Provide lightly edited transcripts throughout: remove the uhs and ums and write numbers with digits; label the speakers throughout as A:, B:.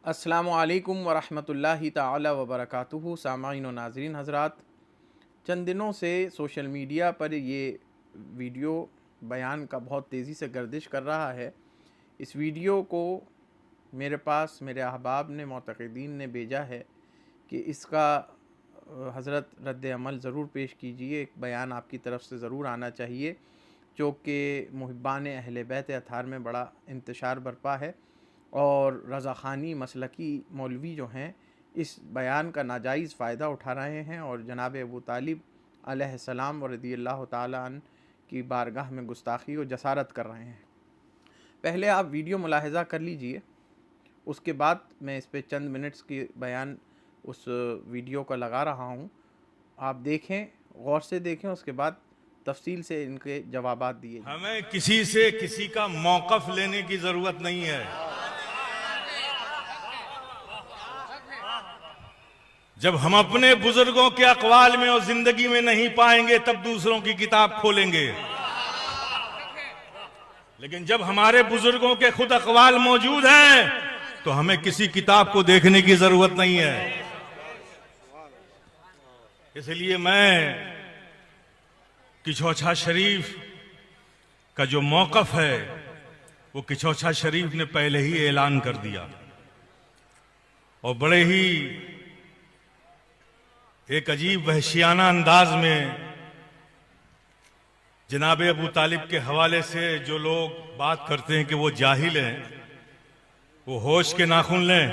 A: अस्सलामुअलैकुम वरहमतुल्लाहि ताला वबरकातुहू। सामाईन व नाज़रीन हज़रात, चंद दिनों से सोशल मीडिया पर ये वीडियो बयान का बहुत तेज़ी से गर्दिश कर रहा है। इस वीडियो को मेरे पास मेरे अहबाब ने, मोतक़ीदीन ने भेजा है कि इसका हज़रत रद्द अमल ज़रूर पेश कीजिए, एक बयान आपकी तरफ से ज़रूर आना चाहिए, जो कि मुहिब्बान अहले बैत अताहर में बड़ा इंतशार बरपा है और रज़ाख़ानी मसलकी मौलवी जो हैं इस बयान का नाजायज़ फ़ायदा उठा रहे हैं और जनाब अबू तालिब अलैहिस्सलाम व रज़ियल्लाहु ताला अन की बारगाह में गुस्ताखी और जसारत कर रहे हैं। पहले आप वीडियो मुलाहिज़ा कर लीजिए, उसके बाद मैं इस पे चंद मिनट्स की बयान उस वीडियो का लगा रहा हूँ। आप देखें, गौर से देखें, उसके बाद तफसील से इनके जवाबात दिए।
B: हमें किसी से किसी का मौक़िफ़ लेने की ज़रूरत नहीं है। जब हम अपने बुजुर्गों के अक़वाल में और जिंदगी में नहीं पाएंगे तब दूसरों की किताब खोलेंगे, लेकिन जब हमारे बुजुर्गों के खुद अक़वाल मौजूद हैं तो हमें किसी किताब को देखने की जरूरत नहीं है। इसलिए मैं किचौछा शरीफ का जो मौक़िफ़ है वो किचौछा शरीफ ने पहले ही ऐलान कर दिया और बड़े ही एक अजीब वहशियाना अंदाज में जनाब अबू तालिब के हवाले से जो लोग बात करते हैं कि वो जाहिल हैं, वो होश के नाखून लें।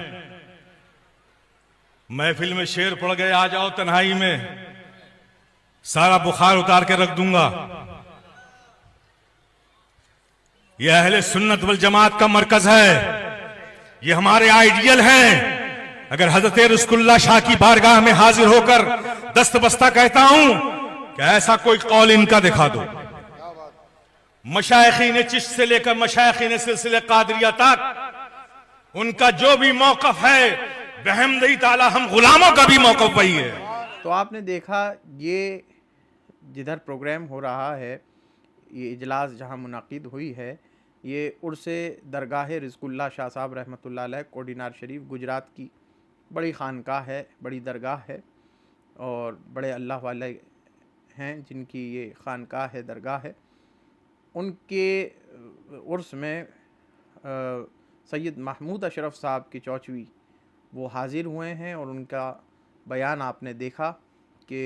B: महफिल में शेर पड़ गए, आ जाओ तन्हाई में, सारा बुखार उतार के रख दूंगा। यह अहले सुन्नत वल जमात का मरकज है, ये हमारे आइडियल हैं। अगर हजरत रसूलुल्लाह शाह की बारगाह में हाजिर होकर दस्त बस्ता कहता हूं कि ऐसा कोई कौल इनका दिखा दो। मशाइखीन चिश्त से लेकर मशाइखीन सिलसिले कादरिया तक उनका जो भी मौक़िफ़ है बिहम्दिही ताला हम गुलामों का भी मौक़िफ़ वही है।
A: तो आपने देखा, ये जिधर प्रोग्राम हो रहा है, ये इजलास जहां मुनाकिद हुई है, ये उर्से दरगाह रिज़्क़ुल्लाह शाह साहब रहमतुल्लाह अलैह कोडिनार शरीफ गुजरात की बड़ी ख़ानकाह है, बड़ी दरगाह है और बड़े अल्लाह वाले हैं जिनकी ये ख़ानकाह है, दरगाह है। उनके उर्स में सैयद महमूद अशरफ साहब की चौचवी वो हाज़िर हुए हैं और उनका बयान आपने देखा कि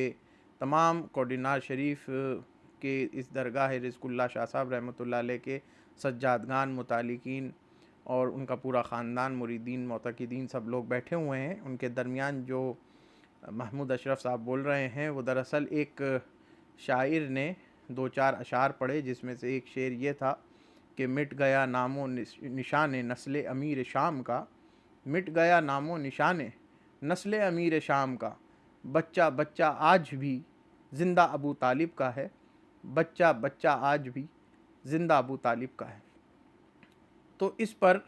A: तमाम कोडिनार शरीफ के इस दरगाह रिज़्क़ुल्लाह शाह साहब रहमतुल्लाह अलैह के सज्जादगान, मुतालिकीन और उनका पूरा ख़ानदान, मुरीदीन, मोतक़ीदीन सब लोग बैठे हुए हैं। उनके दरमियान जो महमूद अशरफ साहब बोल रहे हैं वो दरअसल एक शायर ने दो चार अशार पढ़े, जिसमें से एक शेर ये था कि मिट गया नामो निशान नस्ल अमीर शाम का, मिट गया नामो निशान नस्ल अमीर शाम का, बच्चा बच्चा आज भी ज़िंदा अबू तालिब का है, बच्चा बच्चा आज भी ज़िंदा अबू तालिब का है। तो इस पर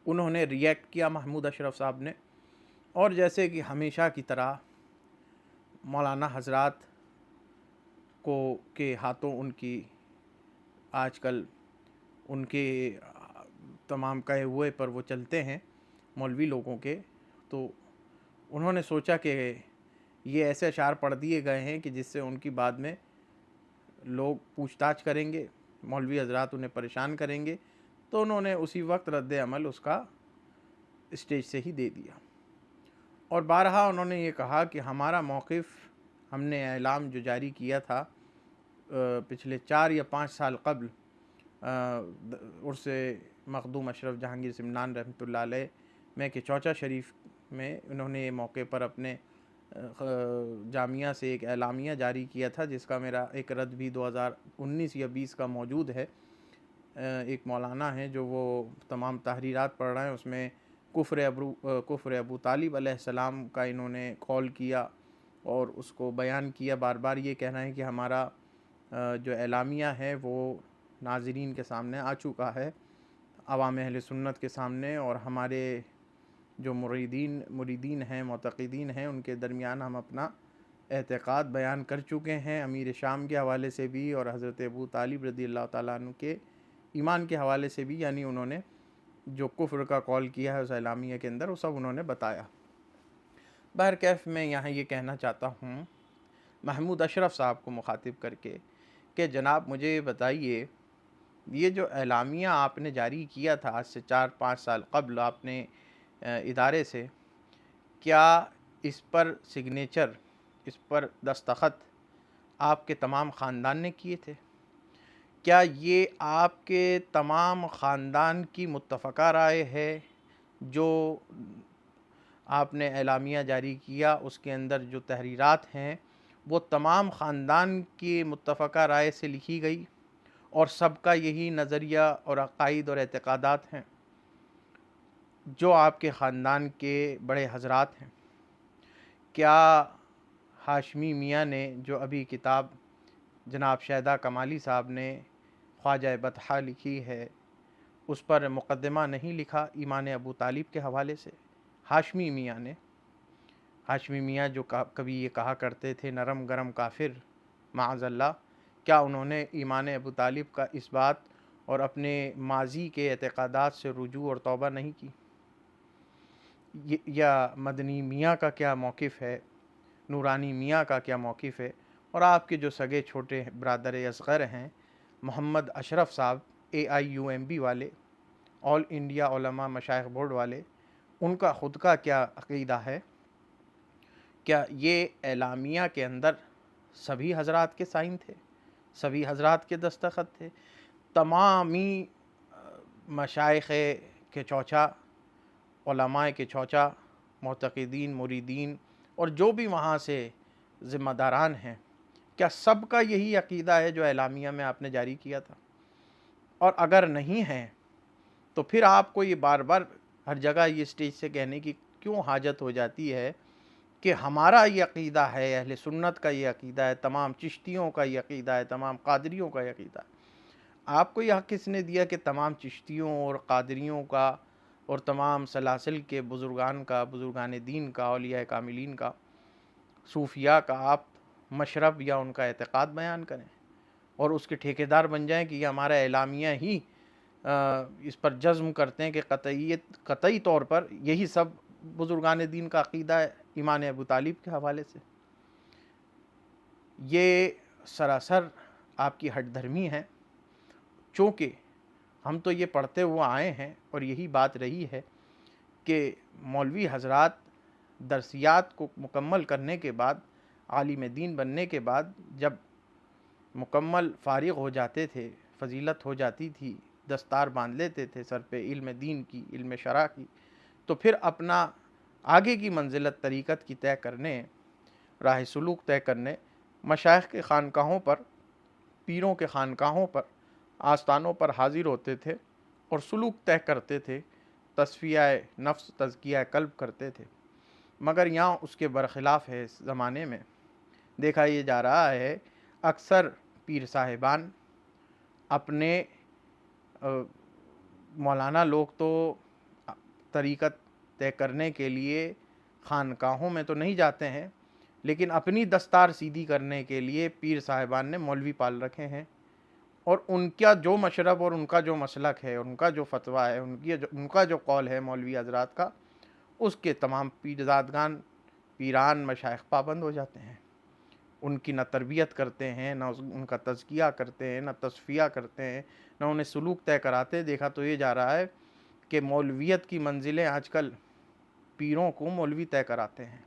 A: उन्होंने रिएक्ट किया महमूद अशरफ साहब ने, और जैसे कि हमेशा की तरह मौलाना हजरात को के हाथों उनकी आजकल उनके तमाम कहे हुए पर वो चलते हैं मौलवी लोगों के, तो उन्होंने सोचा कि ये ऐसे अशार पढ़ दिए गए हैं कि जिससे उनकी बाद में लोग पूछताछ करेंगे, मौलवी हजरात उन्हें परेशान करेंगे, तो उन्होंने उसी वक्त रद्द अमल उसका स्टेज से ही दे दिया। और बारहा उन्होंने ये कहा कि हमारा मौक़िफ़, हमने ऐलाम जो जारी किया था पिछले 4 या 5 साल कबल उर्से मखदूम अशरफ जहांगीर सिमनान रहमतुल्लाह अलैह में किचौचा शरीफ में उन्होंने मौके पर अपने जामिया से एक ऐलामिया जारी किया था, जिसका मेरा एक रद्द भी 2019 या 20 का मौजूद है। एक मौलाना हैं जो वो तमाम तहरीरात पढ़ रहे हैं, उसमें कुफ्र अबू तालिब अलैहिस्सलाम का इन्होंने कॉल किया और उसको बयान किया। बार बार ये कहना है कि हमारा जो ऐलामिया है वो नाज़रीन के सामने आ चुका है, अवाम अहले सुन्नत के सामने, और हमारे जो मुरीदीन हैं, मोतक़ीदीन हैं, उनके दरमियान हम अपना एतक़ाद बयान कर चुके हैं, अमीर शाम के हवाले से भी और हज़रत अबू तालिब रज़ियल्लाहु ताला अन्हु के ईमान के हवाले से भी। यानी उन्होंने जो कुफ्र का कॉल किया है उस एलामिया के अंदर, वो सब उन्होंने बताया। बहरकैफ मैं यहाँ ये कहना चाहता हूँ महमूद अशरफ साहब को मुखातिब करके कि जनाब मुझे बताइए, ये जो एलामिया आपने जारी किया था आज से 4-5 साल कबल आपने इदारे से, क्या इस पर सिग्नेचर, इस पर दस्तखत आपके तमाम ख़ानदान ने किए थे? क्या ये आपके तमाम ख़ानदान की मुत्तफ़क़ा राय है जो आपने एलामिया जारी किया, उसके अंदर जो तहरीरात हैं वो तमाम ख़ानदान की मुत्तफ़क़ा राय से लिखी गई और सबका यही नज़रिया और अक़ाइद और एतक़ादात हैं? जो आपके ख़ानदान के बड़े हज़रात हैं, क्या हाशमी मियाँ ने जो अभी किताब जनाब शहदा कमाली साहब ने ख्वाजा बतहा लिखी है, उस पर मुक़द्दमा नहीं लिखा ईमान अबू तालिब के हवाले से? हाशमी मियाँ ने, हाशमी मियाँ जो कभी ये कहा करते थे नरम गरम काफिर माअज़ल्लाह, क्या उन्होंने ईमान अबू तालिब का इस बात और अपने माजी के एतक़ादात से रुजू और तौबा नहीं की? या मदनी मियाँ का क्या मौक़िफ़ है, नूरानी मियाँ का क्या मौक़िफ़ है, और आपके जो सगे छोटे ब्रादर असग़र हैं मोहम्मद अशरफ साहब AIUMB वाले, ऑल इंडिया उलमा मशाइख बोर्ड वाले, उनका ख़ुद का क्या अक़ीदा है? क्या ये एलामिया के अंदर सभी हज़रात के साइन थे, सभी हज़रात के दस्तखत थे? तमामी मशाइख़ के चौचा, उलमाए के चौचा, मुतक़िदीन, मुरीदीन और जो भी वहाँ से ज़िम्मेदारान हैं, क्या सब का यही अक़ीदा है जो एलामिया में आपने जारी किया था? और अगर नहीं है तो फिर आपको ये बार बार हर जगह ये स्टेज से कहने की क्यों हाजत हो जाती है कि हमारा ये अक़ीदा है, अहले सुन्नत का ये अक़ीदा है, तमाम चिश्तियों का ये अक़ीदा है, तमाम कादरियों का ये अक़ीदा है? आपको यह हक़ किसने दिया कि तमाम चिश्तियों और कादरियों का और तमाम सलासिल के बुज़ुर्गान का, बुज़ुर्गान दीन का, औलिया कामिलीन का, सूफिया का आप मशरब या उनका एतक़ाद बयान करें और उसके ठेकेदार बन जाएं कि ये हमारा एलामिया ही इस पर जज़्म करते हैं कि कतई तौर पर यही सब बुज़ुर्गान दीन का अक़ीदा है ईमान अबू तालिब के हवाले से? ये सरासर आपकी हठधर्मी है, चूँकि हम तो ये पढ़ते हुए आए हैं और यही बात रही है कि मौलवी हज़रात दरसियात को मुकम्मल करने के बाद, आलिम दीन बनने के बाद जब मुकम्मल फ़ारिग़ हो जाते थे, फ़जीलत हो जाती थी, दस्तार बांध लेते थे सर पे इल्म दीन की, इल्म शरा की, तो फिर अपना आगे की मंजिलत तरीक़त की तय करने, राह सुलूक तय करने मशाइख़ के ख़ानकाहों पर, पीरों के ख़ानकाहों पर, आस्थानों पर हाज़िर होते थे और सुलूक तय करते थे, तस्फ़ियाए नफ्स, तज़किया क़ल्ब करते थे। मगर यहाँ उसके बरख़िलाफ़ है, इस ज़माने में देखा ये जा रहा है अक्सर पीर साहिबान अपने मौलाना लोग तो तरीक़त तय करने के लिए ख़ानकाहों में तो नहीं जाते हैं, लेकिन अपनी दस्तार सीधी करने के लिए पीर साहिबान ने मौलवी पाल रखे हैं और उनका जो मशरब और उनका जो मसलक है, उनका जो फतवा है, उनका जो कौल है मौलवी हज़रात का, उसके तमाम पीरज़ादगान, पीरान, मशाइख़ पाबंद हो जाते हैं। उनकी न तरबियत करते हैं, न उनका तज़किया करते हैं, न तस्फ़िया करते हैं, न उन्हें सुलूक तय कराते। देखा तो ये जा रहा है कि मौलवियत की मंजिलें आजकल पीरों को मौलवी तय कराते हैं।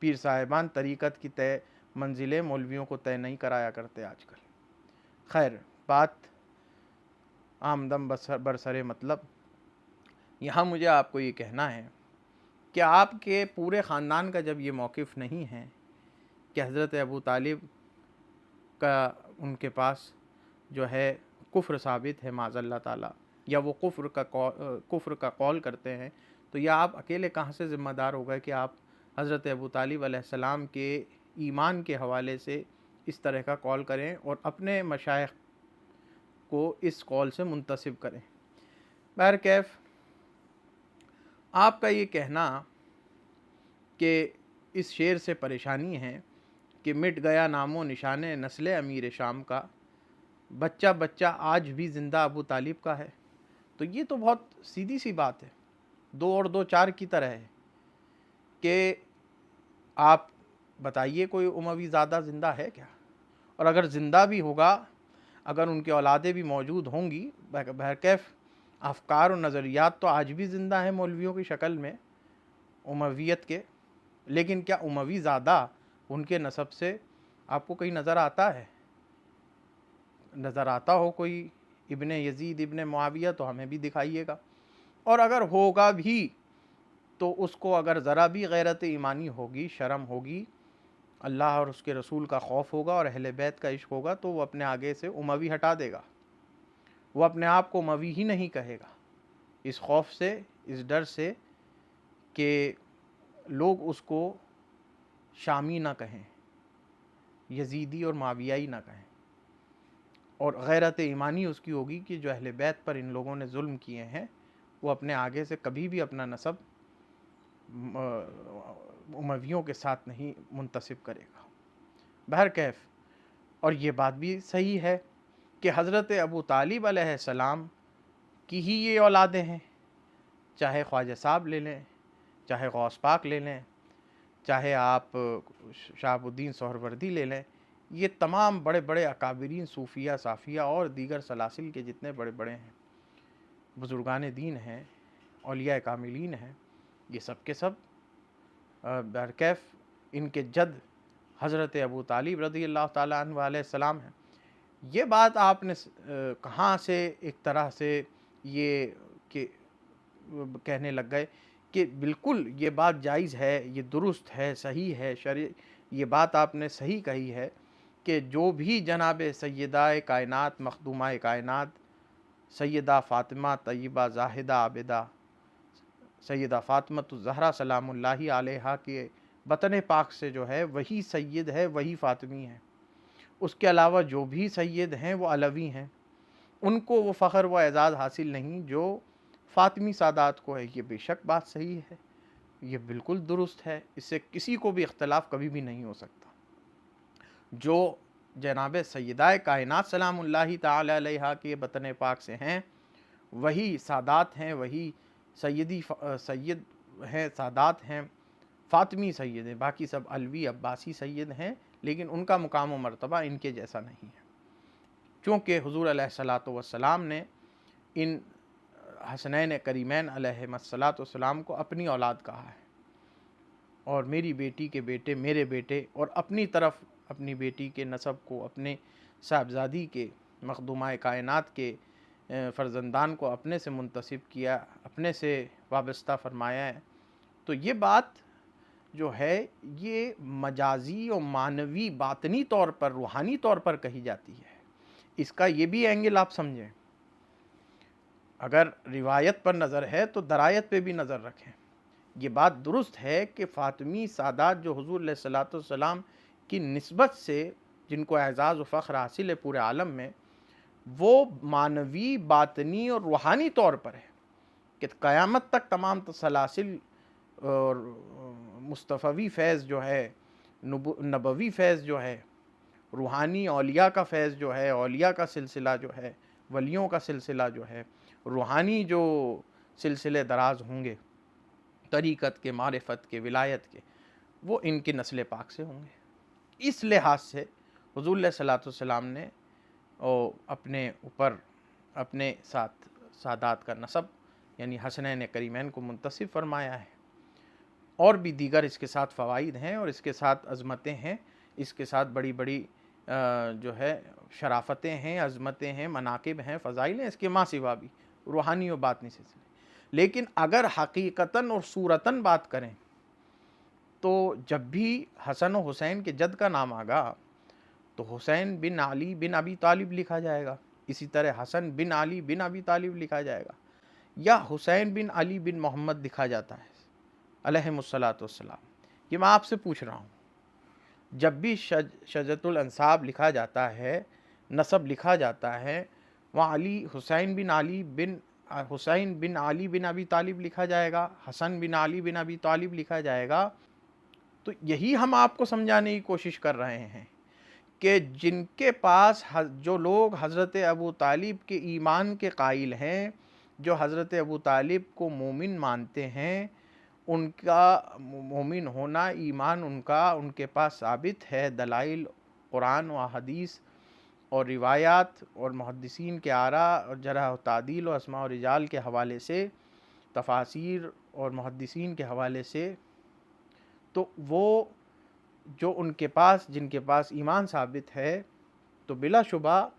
A: पीर साहिबान तरीक़त की तय मंजिलें मौलवियों को तय नहीं कराया करते आजकल। खैर, बात आमदम बरसरे मतलब, यहाँ मुझे आपको ये कहना है कि आपके पूरे ख़ानदान का जब ये मौक़िफ़ नहीं है कि हज़रत अबू तालिब का उनके पास जो है कुफ्र साबित है माज़अल्लाह ताला, या वो कुफ्र का कौल करते हैं, तो यह आप अकेले कहाँ से ज़िम्मेदार हो गए कि आप हज़रत अबू तालिब अलैहिस्सलाम के ईमान के हवाले से इस तरह का कौल करें और अपने मशाइख़ को इस कौल से मुंतसिब करें? बहरकैफ आपका ये कहना कि इस शेर से परेशानी है कि मिट गया नामो निशाने नस्ल अमीर शाम का, बच्चा बच्चा आज भी ज़िंदा अबू तालिब का है, तो ये तो बहुत सीधी सी बात है, 2 और 2 4 की तरह है कि आप बताइए कोई उमवी ज़्यादा ज़िंदा है क्या? और अगर ज़िंदा भी होगा, अगर उनकी औलादें भी मौजूद होंगी, बहरकैफ़ अफ़कार और नज़रियात तो आज भी ज़िंदा हैं मौलवियों की शक्ल में उमवियत के, लेकिन क्या उमवी ज़्यादा उनके नसब से आपको कहीं नज़र आता है? नज़र आता हो कोई इब्ने यज़ीद इब्ने मुआविया तो हमें भी दिखाइएगा, और अगर होगा भी तो उसको अगर ज़रा भी गैरत ईमानी होगी, शर्म होगी, अल्लाह और उसके रसूल का खौफ होगा और अहले बैत का इश्क होगा, तो वो अपने आगे से उमवी हटा देगा। वो अपने आप को उमवी ही नहीं कहेगा, इस खौफ से, इस डर से कि लोग उसको शामी ना कहें, यजीदी और मावियाई ना कहें। और गैरत ईमानी उसकी होगी कि जो अहले बैत पर इन लोगों ने जुल्म किए हैं, वो अपने आगे से कभी भी अपना नसब उमवियों के साथ नहीं मुंतसिब करेगा। बहरकैफ, और ये बात भी सही है कि हज़रत अबू तालिब अलैहिस्सलाम की ही ये औलादें हैं, चाहे ख्वाजा साहब ले लें, चाहे गौस पाक ले लें, चाहे आप शहाबुद्दीन सोहरवर्दी ले लें, ये तमाम बड़े बड़े अकाबिरीन सूफिया, साफ़िया और दीगर सलासिल के जितने बड़े बड़े हैं, बुज़ुर्गान दीन हैं, औलिया कामिलीन हैं, ये सब के सब बहरकैफ इनके जद हज़रत अबू तालिब रज़ियल्लाहु ताला अन्हु अलैहिस्सलाम हैं। ये बात आपने कहाँ से एक तरह से ये कि कहने लग गए कि बिल्कुल ये बात जायज़ है, ये दुरुस्त है, सही है, ये बात आपने सही कही है कि जो भी जनाब सैयदा कायनात मखदूमा कायनात सैयदा फ़ातिमा तय्यबा ज़ाहिदा आबिदा सैयदा फ़ातिमतुज़ ज़हरा सलामुल्लाहि अलैहा के बतन पाक से जो है वही सैयद है, वही फ़ातिमी है। उसके अलावा जो भी सैयद हैं वो अलवी हैं, उनको वो फ़ख्र व एज़ाज़ हासिल नहीं जो फ़ातिमी सादात को है। ये बेशक बात सही है, ये बिल्कुल दुरुस्त है, इससे किसी को भी इख्तलाफ कभी भी नहीं हो सकता। जो जनाब सैयदा कायनात सलामुल्लाहि ताला अलैहा के बतन पाक से हैं वही सादात हैं, वही सैयद हैं, सादात हैं, फ़ातिमी सैयद हैं। बाकी सब अलवी अब्बासी सैयद हैं, लेकिन उनका मुकाम व मर्तबा इनके जैसा नहीं है, चूँकि हुज़ूर अलैहिस्सलातु वस्सलाम ने इन हसनैन करीमैन अलैहिस्सलातु वस्सलाम को अपनी औलाद कहा है, और मेरी बेटी के बेटे मेरे बेटे, और अपनी तरफ अपनी बेटी के नसब को, अपने साहबजादी के मखदूमा कायनात के फ़र्जंदान को अपने से मुंतसिब किया, अपने से वाबस्ता फरमाया है। तो ये बात जो है ये मजाजी और मानवी बातनी तौर पर, रूहानी तौर पर कही जाती है। इसका ये भी एंगल आप समझें, अगर रिवायत पर नज़र है तो दरायत पे भी नज़र रखें। ये बात दुरुस्त है कि फ़ातिमी सादात जो हुज़ूर अलैहिस्सलातु वस्सलाम की निस्बत से जिनको एज़ाज़ व फ़ख्र हासिल है पूरे आलम में, वो मानवी बातनी और रूहानी तौर पर है कि क़यामत तक तमाम तसलासिल और मुस्तफ़वी फ़ैज़ जो है, नबवी फ़ैज़ जो है, रूहानी औलिया का फ़ैज़ जो है, औलिया का सिलसिला जो है, वलियों का सिलसिला जो है, रूहानी जो सिलसिले दराज होंगे तरीक़त के, मारिफत के, विलायत के, वो इनके नस्ल पाक से होंगे। इस लिहाज से हुज़ूर अलैहिस्सलातु वस्सलाम ने अपने ऊपर अपने साथ सादात का नसब यानी हसनैन करीमैन को मुंतसिब फरमाया है। और भी दीगर इसके साथ फ़वाइद हैं और इसके साथ अज़मतें हैं, इसके साथ बड़ी बड़ी जो है शराफ़तें हैं, अज़मतें हैं, मनाक़िब हैं, फ़ज़ाइल हैं, इसके माँ सिवा भी रूहानी और बातनी सिलसिले। लेकिन अगर हकीकतन और सूरतन बात करें तो जब भी हसन और हुसैन के जद का नाम आगा तो हुसैन बिन अली बिन अबी तालिब लिखा जाएगा, इसी तरह हसन बिन अली बिन अबी तालिब लिखा जाएगा, या हुसैन बिन अली बिन मोहम्मद लिखा जाता है अलैहिमुस्सलातु वस्सलाम। ये मैं आपसे पूछ रहा हूँ, जब भी शजरतुल अंसाब लिखा जाता है, नसब लिखा जाता है, वहाँ अली हुसैन बिन अली बिन अबी तालिब लिखा जाएगा, हसन बिन अली बिन अबी तालिब लिखा जाएगा। तो यही हम आपको समझाने की कोशिश कर रहे हैं कि जिनके पास जो लोग हज़रत अबू तालिब के ईमान के कायल हैं, जो हज़रत अबू तालिब को मोमिन मानते हैं, उनका मोमिन होना, ईमान उनका उनके पास साबित है दलाइल कुरान व हदीस और रिवायात और मुहद्दिसीन के आरा और जरह व तादील और अस्मा और रिजाल के हवाले से, तफासीर और मुहद्दिसीन के हवाले से। तो वो जो उनके पास, जिनके पास ईमान साबित है, तो बिलाशुबा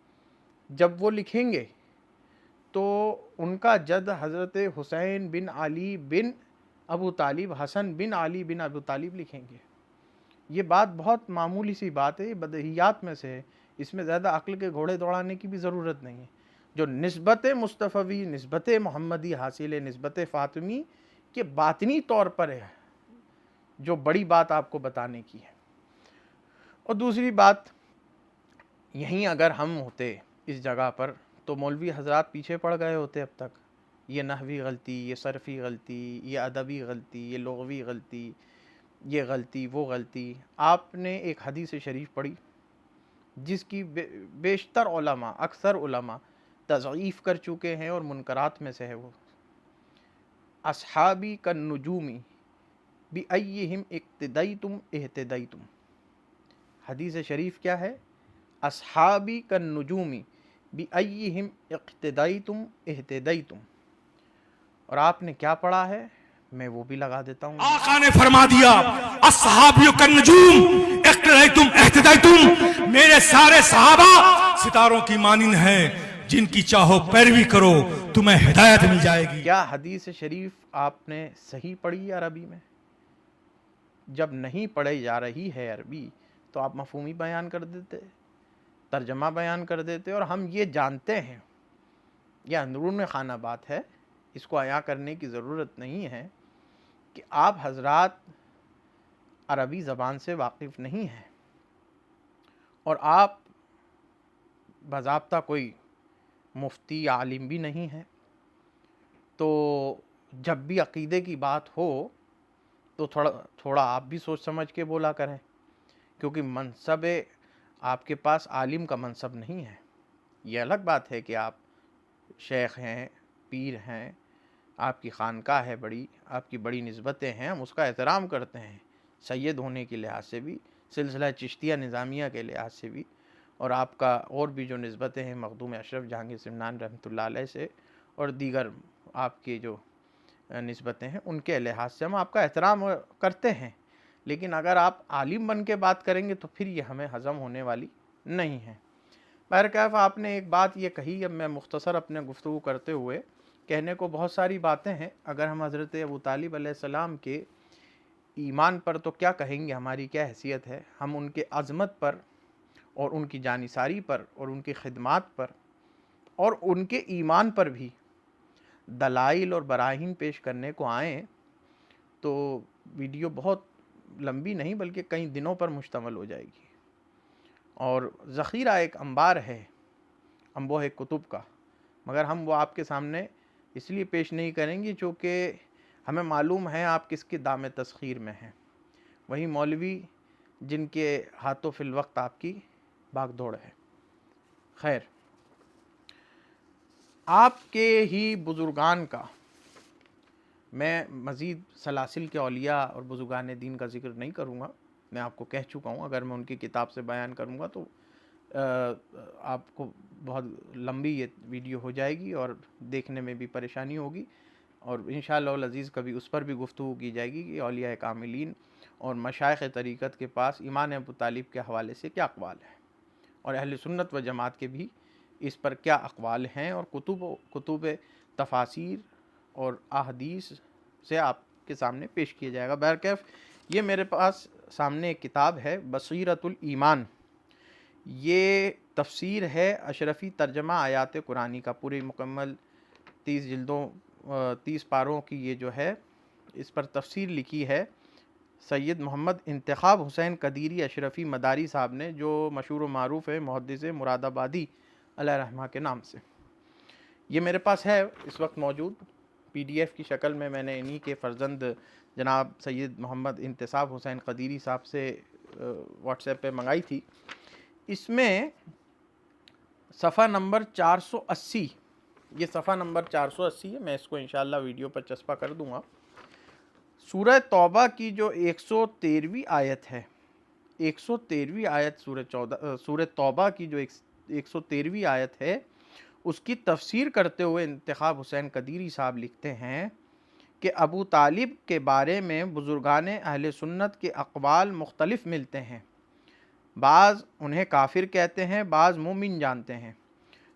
A: जब वो लिखेंगे तो उनका जद हज़रत हुसैन बिन अली बिन अबू तालिब, हसन बिन अली बिन अबू तालिब लिखेंगे। ये बात बहुत मामूली सी बात है, ये बदहियात में से है, इसमें ज़्यादा अक्ल के घोड़े दौड़ाने की भी ज़रूरत नहीं है। जो निस्बत मुस्तफ़वी, निस्बत मोहम्मदी हासिल है, निस्बत फ़ातिमी के बातनी तौर पर है, जो बड़ी बात आपको बताने की है। और दूसरी बात, यहीं अगर हम होते इस जगह पर तो मौलवी हजरात पीछे पड़ गए होते अब तक। ये नहवी गलती, ये सरफ़ी गलती, ये अदबी गलती, ये लुग़वी गलती, ये गलती, वो गलती। आपने एक हदीस शरीफ पढ़ी जिसकी बेशतर उलमा, अक्सर उलमा तज़ईफ़ कर चुके हैं और मुनकरात में से है वो। अस्हाबी कन नुजूमी बि अय्यिहिम इक्तदयतुम इहतदयतुम। हदीस शरीफ क्या है? अस्हाबी कन नुजूमी बि अय्यिहिम इक्तदयतुम इहतदयतुम। और आपने क्या पढ़ा है, मैं वो भी लगा देता हूँ।
B: आका ने फरमा दिया, अस्हाबियु कन नुजूम इक्तदयतुम इहतदयतुम। मेरे सारे सहाबा सितारों की मानिंद हैं, जिनकी चाहो पैरवी करो तुम्हें हिदायत मिल जाएगी।
A: क्या हदीस शरीफ आपने सही पढ़ी अरबी में? जब नहीं पढ़ी जा रही है अरबी तो आप मफ़हूमी बयान कर देते, तर्जमा बयान कर देते। और हम ये जानते हैं, यह अंदरून खाना बात है, इसको आया करने की ज़रूरत नहीं है कि आप हजरात अरबी ज़बान से वाकिफ़ नहीं हैं और आप बाज़ाब्ता कोई मुफ्ती आलिम भी नहीं है। तो जब भी अक़ीदे की बात हो तो थोड़ा आप भी सोच समझ के बोला करें, क्योंकि मनसब आपके पास आलिम का मनसब नहीं है। ये अलग बात है कि आप शेख हैं, पीर हैं, आपकी खानकाह है बड़ी, आपकी बड़ी निस्बतें हैं, हम उसका एहतराम करते हैं, सैयद होने के लिहाज से भी, सिलसिला चिश्तिया निज़ामिया के लिहाज से भी, और आपका और भी जो निस्बतें हैं मखदूम अशरफ जहांगीर सिमनान रहमतुल्लाह अलैह से और दीगर आपकी जो निस्बतें हैं, उनके लिहाज से हम आपका एहतराम करते हैं। लेकिन अगर आप आलिम बन के बात करेंगे तो फिर ये हमें हज़म होने वाली नहीं है। बहरकैफ आपने एक बात ये कही, अब मैं मुख्तसर अपने गुफ्तगू करते हुए, कहने को बहुत सारी बातें हैं। अगर हम हज़रत अबू तालिब अलैहिस्सलाम के ईमान पर तो क्या कहेंगे, हमारी क्या हैसियत है। हम उनके अज़मत पर और उनकी जानिसारी पर और उनकी खिदमात पर और उनके ईमान पर भी दलाइल और बराहीन पेश करने को आएँ तो वीडियो बहुत लंबी नहीं बल्कि कई दिनों पर मुश्तमल हो जाएगी। और ज़ख़ीरा एक अंबार है अंबोह कुतुब का, मगर हम वो आपके सामने इसलिए पेश नहीं करेंगे चूँकि हमें मालूम है आप किसके दाम तस्खीर में हैं, वही मौलवी जिनके हाथों फिल वक्त आपकी भागदौड़ है। खैर, आपके ही बुज़ुर्गान का, मैं मज़ीद सलासिल के औलिया और बुज़ुर्गान दीन का ज़िक्र नहीं करूँगा, मैं आपको कह चुका हूँ। अगर मैं उनकी किताब से बयान करूँगा तो आपको बहुत लंबी ये वीडियो हो जाएगी और देखने में भी परेशानी होगी, और इंशाअल्लाह अज़ीज़ कभी उस पर भी गुफ्तगू की जाएगी कि औलिया कामिलीन और मशाइख़ तरीक़त के पास ईमान अबू तालिब के हवाले से क्या अक़वाल है और अहले सुन्नत व जमात के भी इस पर क्या अक़वाल हैं, और कुतुब तफासीर और अहदीस से आपके सामने पेश किया जाएगा। बहरकैफ ये मेरे पास सामने एक किताब है बसीरतुल ईमान, ये तफसीर है अशरफ़ी तर्जमा आयात कुरानी का, पूरी मुकम्मल 30 जिल्दों 30 पारों की ये जो है, इस पर तफसीर लिखी है सैयद मोहम्मद इंतखाब हुसैन कदीरी अशरफ़ी मदारी साहब ने, जो मशहूर व मारूफ़ है मुहद्दिस मुरादाबादी अलैहि रहमा के नाम से। ये मेरे पास है इस वक्त मौजूद PDF की शक्ल में, मैंने इन्हीं के फ़र्जंद जनाब सैयद मोहम्मद इंतखाब हुसैन कदीरी साहब से व्हाट्सएप पे मंगाई थी। इसमें सफ़ा नंबर 480 ये सफ़ा नंबर 480 है, मैं इसको इंशाल्लाह वीडियो पर चस्पा कर दूँगा। सूरह तौबा की जो 113वीं आयत है, 113वीं आयत सूरह तौबा की जो 113वीं आयत है, उसकी तफसीर करते हुए इंतखाब हुसैन कदीरी साहब लिखते हैं कि अबू तालिब के बारे में बुज़ुर्गान अहले सुन्नत के अक़वाल मुख्तलिफ़ मिलते हैं। बाज़ उन्हें काफिर कहते हैं, बाज़ मोमिन जानते हैं।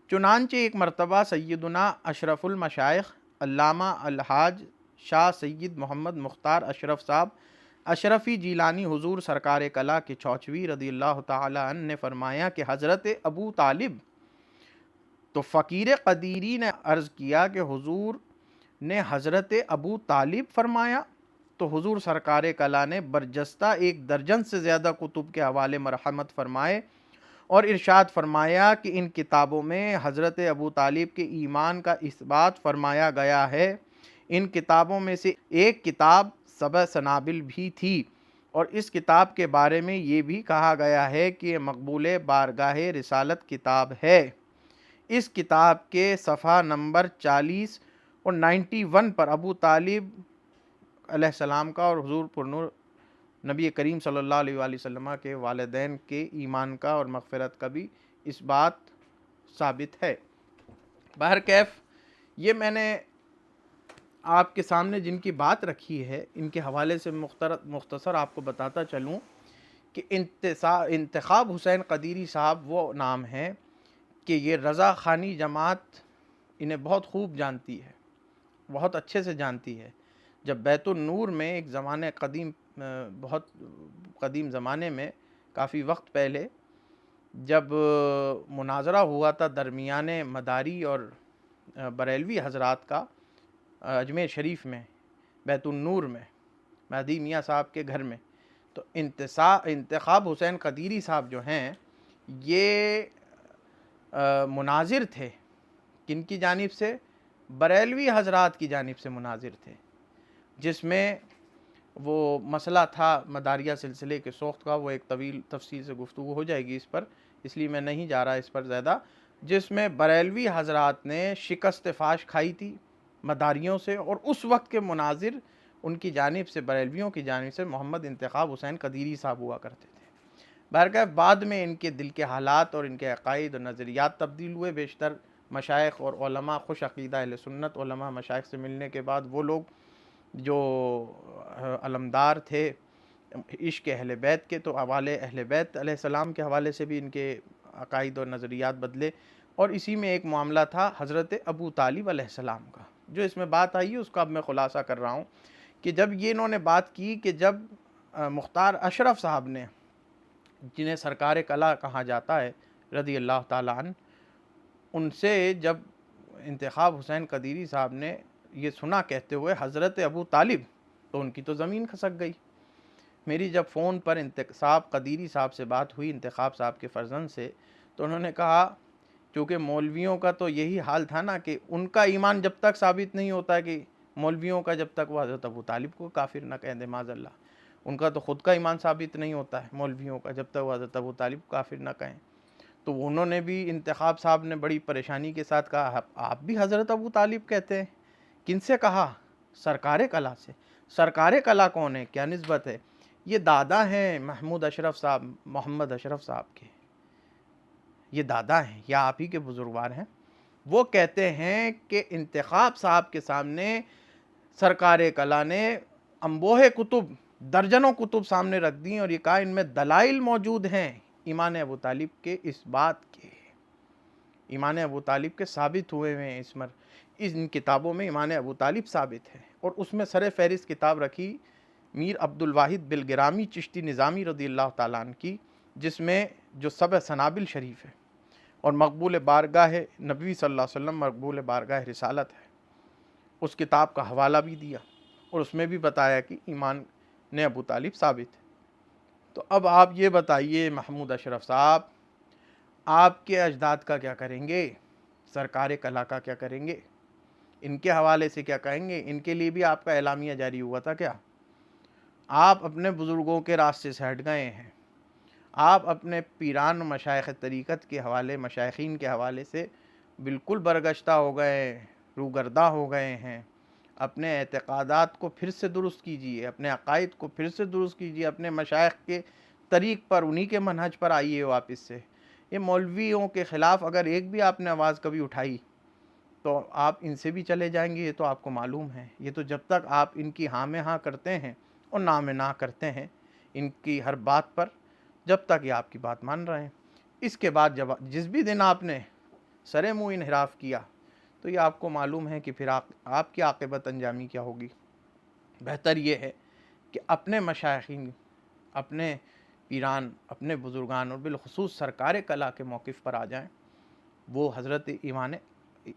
A: चुनांचे एक मरतबा सैयदुना अशरफुल मशाइख अल्लामा अलहाज शाह सैयद मोहम्मद मुख्तार अशरफ साहब अशरफ़ी जीलानी हुजूर सरकार कला के चौचवी रज़ियल्लाहु ताला अन्हु ने फरमाया कि हज़रत अबू तालिब, तो फ़कीर क़दीरी ने अर्ज़ किया कि हुजूर ने हज़रत अबू तालिब फरमाया, तो हुजूर सरकार कला ने बरजस्ता 1 दर्जन से ज़्यादा कुतुब के हवाले मरहमत फरमाए और इरशाद फरमाया कि इन किताबों में हज़रत अबू तालिब के ईमान का इस्बात फरमाया गया है। इन किताबों में से एक किताब सबअ सनाबिल भी थी और इस किताब के बारे में ये भी कहा गया है कि ये मकबूल बारगाह रिसालत किताब है। इस किताब के सफ़ा नंबर 40 और 91 पर अबू तालिब अलैहिस्सलाम का और हुजूर पुरनूर नबी करीम सल्लल्लाहु अलैहि वसल्लम के वालिदैन के ईमान का और मग़फ़िरत का भी इस बात साबित है। बहरकैफ़ ये मैंने आपके सामने जिनकी बात रखी है, इनके हवाले से मुख्तसर आपको बताता चलूँ कि इंतखाब हुसैन कदीरी साहब वो नाम है कि ये रज़ा ख़ानी जमात इन्हें बहुत खूब जानती है, बहुत अच्छे से जानती है। जब बैतुन नूर में एक ज़माने कदीम, बहुत कदीम ज़माने में, काफ़ी वक्त पहले, जब मुनाजरा हुआ था दरमियाने मदारी और बरेलवी हज़रात का अजमेर शरीफ में, बैतुन नूर में, महदी मियाँ साहब के घर में, तो इंतखाब हुसैन कदीरी साहब जो हैं ये मुनाजिर थे। किनकी जानिब से? बरेलवी हज़रात की जानिब से मुनाजिर थे, जिसमें वो मसला था मदारिया सिलसिले के सोख्त का। वो एक तवील तफसील से गुफ्तगू हो जाएगी इस पर, इसलिए मैं नहीं जा रहा इस पर ज़्यादा। जिसमें बरेलवी हज़रात ने शिकस्त फाश खाई थी मदारियों से, और उस वक्त के मुनाजिर उनकी जानिब से, बरेलवियों की जानिब से मोहम्मद इंतखाब हुसैन कदीरी साहब हुआ करते थे। बहरकैफ़ बाद में इनके दिल के हालात और इनके अक़ाइद और नज़रियात तब्दील हुए। बेशतर मशाइख और उलमा, खुश अक़ीदा अहले सुन्नत उलमा मशाइख से मिलने के बाद वो लोग जो अलमदार थे इश्क़ अहले बैत के, तो हवाले अहले बैत अलैहिस्सलाम के हवाले से भी इनके अक़ाइद और नज़रियात बदले। और इसी में एक मामला था हज़रत अबू तालिब अलैहिस्सलाम का, जो इसमें बात आई है उसका अब मैं ख़ुलासा कर रहा हूँ कि जब ये इन्होंने बात की कि जब मुख्तार अशरफ साहब ने, जिन्हें सरकार कला कहा जाता है रज़ियल्लाहु ताला अन्हु, उनसे जब इंतखाब हुसैन कदीरी साहब ने ये सुना कहते हुए हज़रत अबू तालिब, तो उनकी तो ज़मीन खसक गई। मेरी जब फ़ोन पर इंतखाब कदीरी साहब से बात हुई, इंतखाब साहब के फ़र्जंद से, तो उन्होंने कहा, क्योंकि मौलवियों का तो यही हाल था ना कि उनका ईमान जब तक साबित नहीं होता कि मौलवियों का, जब तक वो हज़रत अबू तालिब को काफिर ना कह दे माज़अल्लाह, उनका तो ख़ुद का ईमान साबित नहीं होता है मौलवियों का, जब तक वो हज़रत अबू तालिब को काफिर ना कहें। तो उन्होंने भी, इंतखाब साहब ने बड़ी परेशानी के साथ कहा, आप भी हज़रत अबू तालिब कहते हैं? किनसे कहा? सरकार कला से। सरकार कला कौन है, क्या निस्बत है? ये दादा हैं महमूद अशरफ साहब, मोहम्मद अशरफ साहब के, ये दादा हैं या आप ही के बुजुर्गवार हैं। वो कहते हैं कि इंतखाब साहब के सामने सरकार कला ने अम्बोहे कुतुब, दर्जनों कुतुब सामने रख दी और ये कहा इनमें दलाइल मौजूद हैं ईमान अबू तालिब के, इस बात के, ईमान अबू तालिब के साबित हुए हैं। इन किताबों में ईमान अबू तालिब साबित है। और उसमें सर फहरिस्त किताब रखी मीर अब्दुल वाहिद बिलगिरामी चिश्ती निज़ामी रज़ियल्लाहु ताला अन्हु की, जिसमें जो सबअ सनाबिल शरीफ है और मकबूल बारगाह नबी सल्लल्लाहु अलैहि वसल्लम, मकबूल बारगाह रिसालत है, उस किताब का हवाला भी दिया और उसमें भी बताया कि ईमान ने अबू तालिब साबित है। तो अब आप ये बताइए महमूद अशरफ साहब, आपके अजदाद का क्या करेंगे? सरकार कला का क्या करेंगे? इनके हवाले से क्या कहेंगे? इनके लिए भी आपका एलामिया जारी हुआ था क्या? आप अपने बुज़ुर्गों के रास्ते से हट गए हैं। आप अपने पीरान मशाइख तरीक़त के हवाले, मशाइखीन के हवाले से बिल्कुल बरगश्ता हो गए, रूगर्दा हो गए हैं। अपने एतक़ादात को फिर से दुरुस्त कीजिए, अपने अक़ाइद को फिर से दुरुस्त कीजिए, अपने मशाइख़ के तरीक़ पर, उन्हीं के मनहज पर आइए वापस से। ये मौलवियों के ख़िलाफ़ अगर एक भी आपने आवाज़ कभी उठाई तो आप इनसे भी चले जाएंगे, ये तो आपको मालूम है। ये तो जब तक आप इनकी हाँ में हाँ करते हैं और ना में ना करते हैं इनकी हर बात पर, जब तक ये आपकी बात मान रहे हैं। इसके बाद जब जिस भी दिन आपने सरे मुँह इन्हिराफ़ किया तो ये आपको मालूम है कि फिर आपकी आक़िबत अंजामी क्या होगी। बेहतर ये है कि अपने मशाइख़ीन, अपने पीरान, अपने बुज़ुर्गान और बिलख़ुसूस सरकार कला के मौक़िफ़ पर आ जाएँ।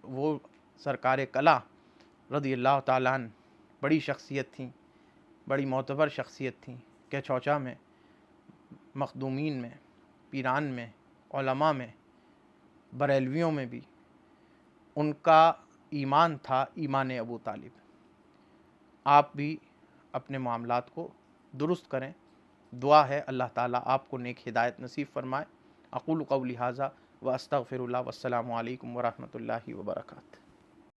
A: वो सरकार कला रज़ियल्लाहु ताला अन्हु बड़ी शख्सियत थी, बड़ी मोतबर शख्सियत थी। केचौचा में, मखदूमीन में, पीरान में, उलमा में, बरेलवियों में भी उनका ईमान था ईमान अबू तालिब। आप भी अपने मामलात को दुरुस्त करें। दुआ है अल्लाह ताला आपको नेक हिदायत नसीब फ़रमाए। अक़ूलु क़ौली हाज़ा व अस्तग़फ़िरुल्लाह। वस्सलामु अलैकुम व रहमतुल्लाहि व बरकातुहू।